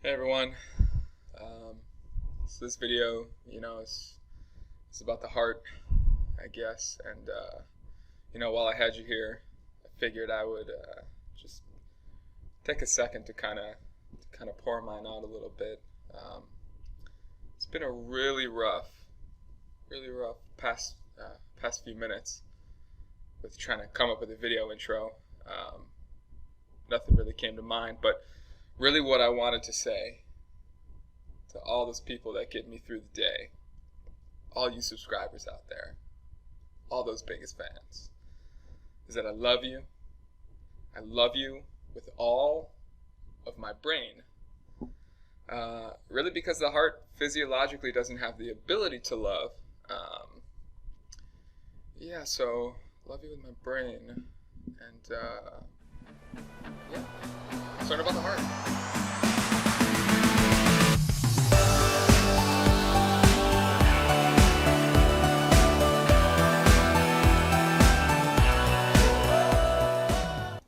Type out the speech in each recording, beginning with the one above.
Hey everyone. So this video, is about the heart, I guess. And while I had you here, I figured I would just take a second to kind of pour mine out a little bit. It's been a really rough past few minutes with trying to come up with a video intro. Nothing really came to mind, but really what I wanted to say to all those people that get me through the day, all you subscribers out there, all those biggest fans, is that I love you. I love you with all of my brain. Really because the heart physiologically doesn't have the ability to love. So love you with my brain. And let's learn about the heart.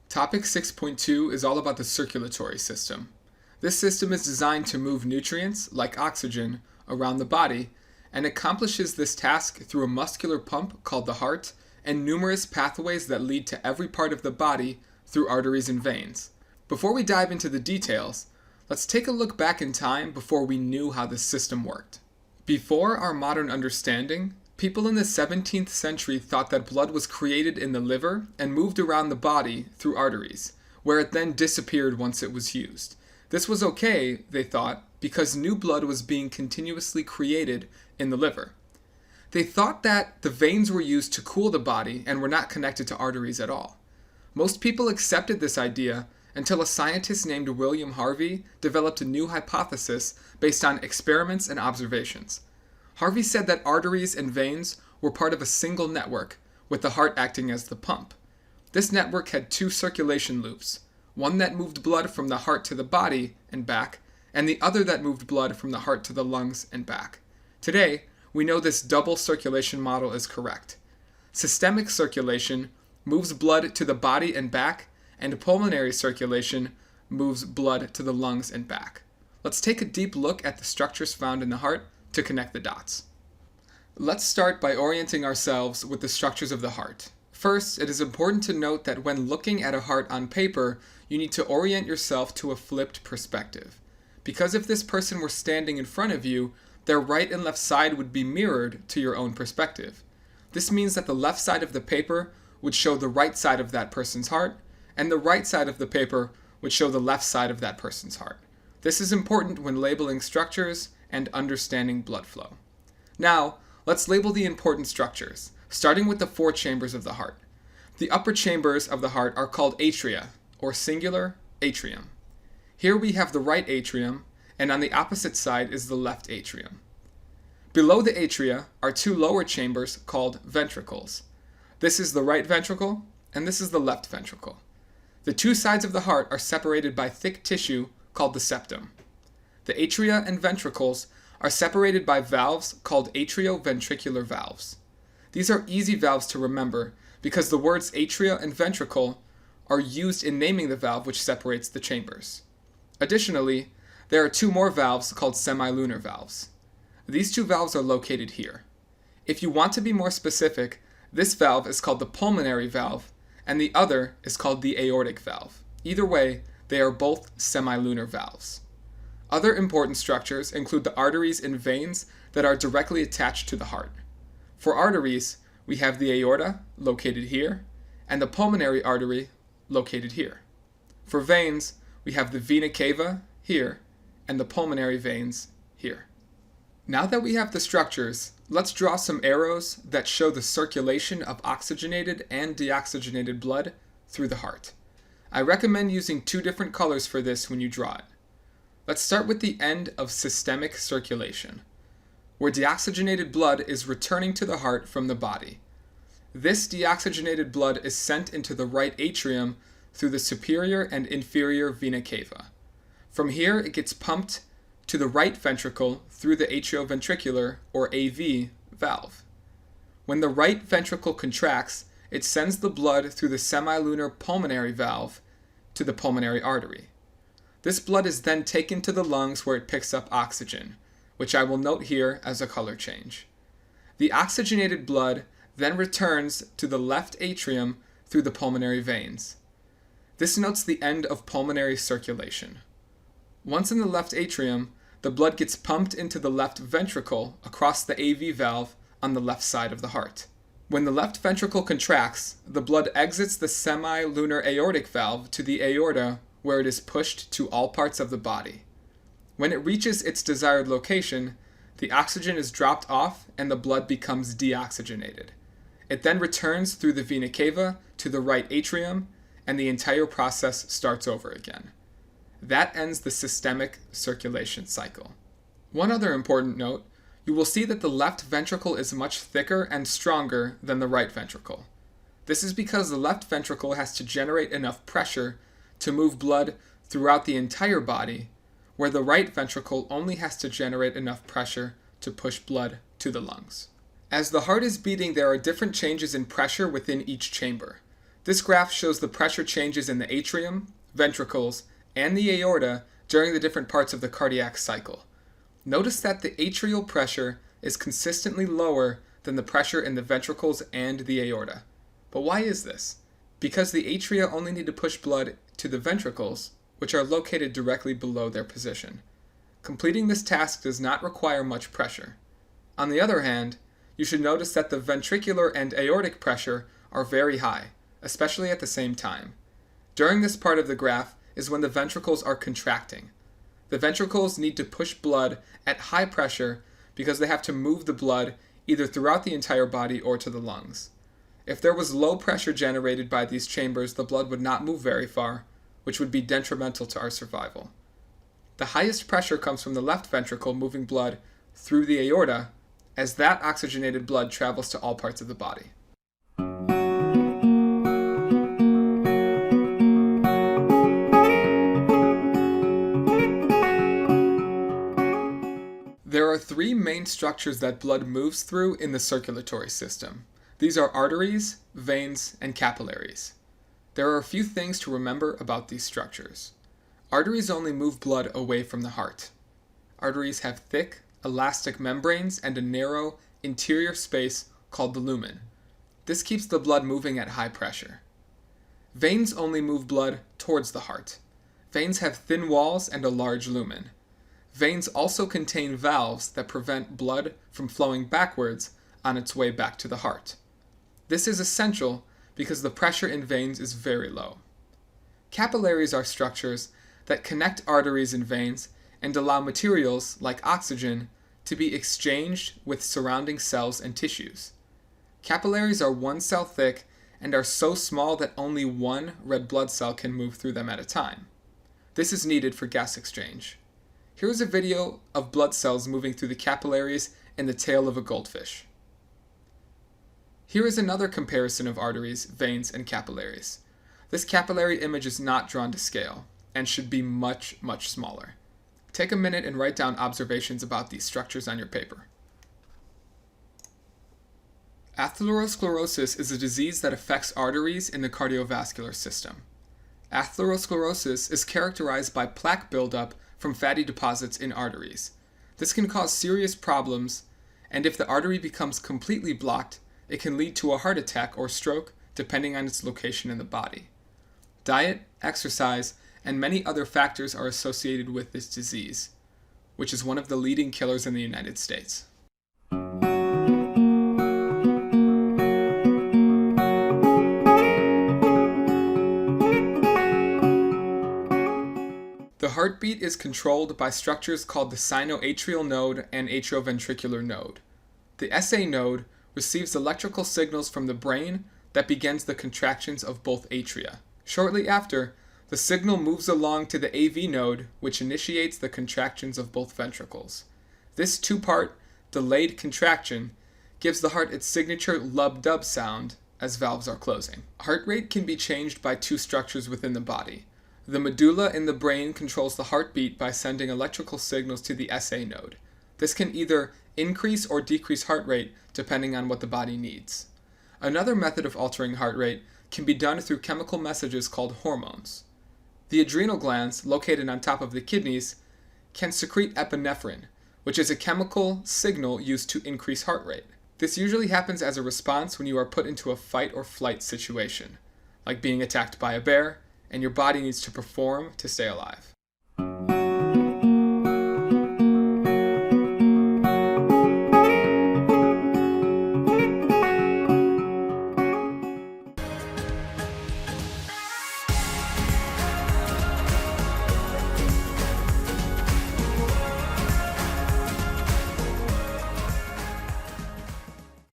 Topic 6.2 is all about the circulatory system. This system is designed to move nutrients, like oxygen, around the body, and accomplishes this task through a muscular pump called the heart and numerous pathways that lead to every part of the body through arteries and veins. Before we dive into the details, let's take a look back in time before we knew how this system worked. Before our modern understanding, people in the 17th century thought that blood was created in the liver and moved around the body through arteries, where it then disappeared once it was used. This was okay, they thought, because new blood was being continuously created in the liver. They thought that the veins were used to cool the body and were not connected to arteries at all. Most people accepted this idea until a scientist named William Harvey developed a new hypothesis based on experiments and observations. Harvey said that arteries and veins were part of a single network, with the heart acting as the pump. This network had two circulation loops, one that moved blood from the heart to the body and back, and the other that moved blood from the heart to the lungs and back. Today, we know this double circulation model is correct. Systemic circulation moves blood to the body and back, and pulmonary circulation moves blood to the lungs and back. Let's take a deep look at the structures found in the heart to connect the dots. Let's start by orienting ourselves with the structures of the heart. First, it is important to note that when looking at a heart on paper, you need to orient yourself to a flipped perspective. Because if this person were standing in front of you, their right and left side would be mirrored to your own perspective. This means that the left side of the paper would show the right side of that person's heart, and the right side of the paper would show the left side of that person's heart. This is important when labeling structures and understanding blood flow. Now, let's label the important structures, starting with the four chambers of the heart. The upper chambers of the heart are called atria, or singular atrium. Here we have the right atrium, and on the opposite side is the left atrium. Below the atria are two lower chambers called ventricles. This is the right ventricle, and this is the left ventricle. The two sides of the heart are separated by thick tissue called the septum. The atria and ventricles are separated by valves called atrioventricular valves. These are easy valves to remember because the words atria and ventricle are used in naming the valve which separates the chambers. Additionally, there are two more valves called semilunar valves. These two valves are located here. If you want to be more specific, this valve is called the pulmonary valve, and the other is called the aortic valve. Either way, they are both semilunar valves. Other important structures include the arteries and veins that are directly attached to the heart. For arteries, we have the aorta, located here, and the pulmonary artery, located here. For veins, we have the vena cava, here, and the pulmonary veins, here. Now that we have the structures, let's draw some arrows that show the circulation of oxygenated and deoxygenated blood through the heart. I recommend using two different colors for this when you draw it. Let's start with the end of systemic circulation, where deoxygenated blood is returning to the heart from the body. This deoxygenated blood is sent into the right atrium through the superior and inferior vena cava. From here, it gets pumped to the right ventricle through the atrioventricular, or AV, valve. When the right ventricle contracts, it sends the blood through the semilunar pulmonary valve to the pulmonary artery. This blood is then taken to the lungs where it picks up oxygen, which I will note here as a color change. The oxygenated blood then returns to the left atrium through the pulmonary veins. This notes the end of pulmonary circulation. Once in the left atrium, the blood gets pumped into the left ventricle across the AV valve on the left side of the heart. When the left ventricle contracts, the blood exits the semilunar aortic valve to the aorta, where it is pushed to all parts of the body. When it reaches its desired location, the oxygen is dropped off and the blood becomes deoxygenated. It then returns through the vena cava to the right atrium, and the entire process starts over again. That ends the systemic circulation cycle. One other important note, you will see that the left ventricle is much thicker and stronger than the right ventricle. This is because the left ventricle has to generate enough pressure to move blood throughout the entire body, where the right ventricle only has to generate enough pressure to push blood to the lungs. As the heart is beating, there are different changes in pressure within each chamber. This graph shows the pressure changes in the atrium, ventricles, and the aorta during the different parts of the cardiac cycle. Notice that the atrial pressure is consistently lower than the pressure in the ventricles and the aorta. But why is this? Because the atria only need to push blood to the ventricles, which are located directly below their position. Completing this task does not require much pressure. On the other hand, you should notice that the ventricular and aortic pressure are very high, especially at the same time. During this part of the graph is when the ventricles are contracting. The ventricles need to push blood at high pressure because they have to move the blood either throughout the entire body or to the lungs. If there was low pressure generated by these chambers, the blood would not move very far, which would be detrimental to our survival. The highest pressure comes from the left ventricle moving blood through the aorta, as that oxygenated blood travels to all parts of the body. There are three main structures that blood moves through in the circulatory system. These are arteries, veins, and capillaries. There are a few things to remember about these structures. Arteries only move blood away from the heart. Arteries have thick, elastic membranes and a narrow, interior space called the lumen. This keeps the blood moving at high pressure. Veins only move blood towards the heart. Veins have thin walls and a large lumen. Veins also contain valves that prevent blood from flowing backwards on its way back to the heart. This is essential because the pressure in veins is very low. Capillaries are structures that connect arteries and veins and allow materials, like oxygen, to be exchanged with surrounding cells and tissues. Capillaries are 1 cell thick and are so small that only one red blood cell can move through them at a time. This is needed for gas exchange. Here is a video of blood cells moving through the capillaries in the tail of a goldfish. Here is another comparison of arteries, veins, and capillaries. This capillary image is not drawn to scale and should be much, much smaller. Take a minute and write down observations about these structures on your paper. Atherosclerosis is a disease that affects arteries in the cardiovascular system. Atherosclerosis is characterized by plaque buildup from fatty deposits in arteries. This can cause serious problems, and if the artery becomes completely blocked, it can lead to a heart attack or stroke depending on its location in the body. Diet, exercise, and many other factors are associated with this disease, which is one of the leading killers in the United States. The heartbeat is controlled by structures called the sinoatrial node and atrioventricular node. The SA node receives electrical signals from the brain that begins the contractions of both atria. Shortly after, the signal moves along to the AV node, which initiates the contractions of both ventricles. This two-part, delayed contraction gives the heart its signature lub-dub sound as valves are closing. Heart rate can be changed by two structures within the body. The medulla in the brain controls the heartbeat by sending electrical signals to the SA node. This can either increase or decrease heart rate depending on what the body needs. Another method of altering heart rate can be done through chemical messages called hormones. The adrenal glands, located on top of the kidneys, can secrete epinephrine, which is a chemical signal used to increase heart rate. This usually happens as a response when you are put into a fight or flight situation, like being attacked by a bear, and your body needs to perform to stay alive.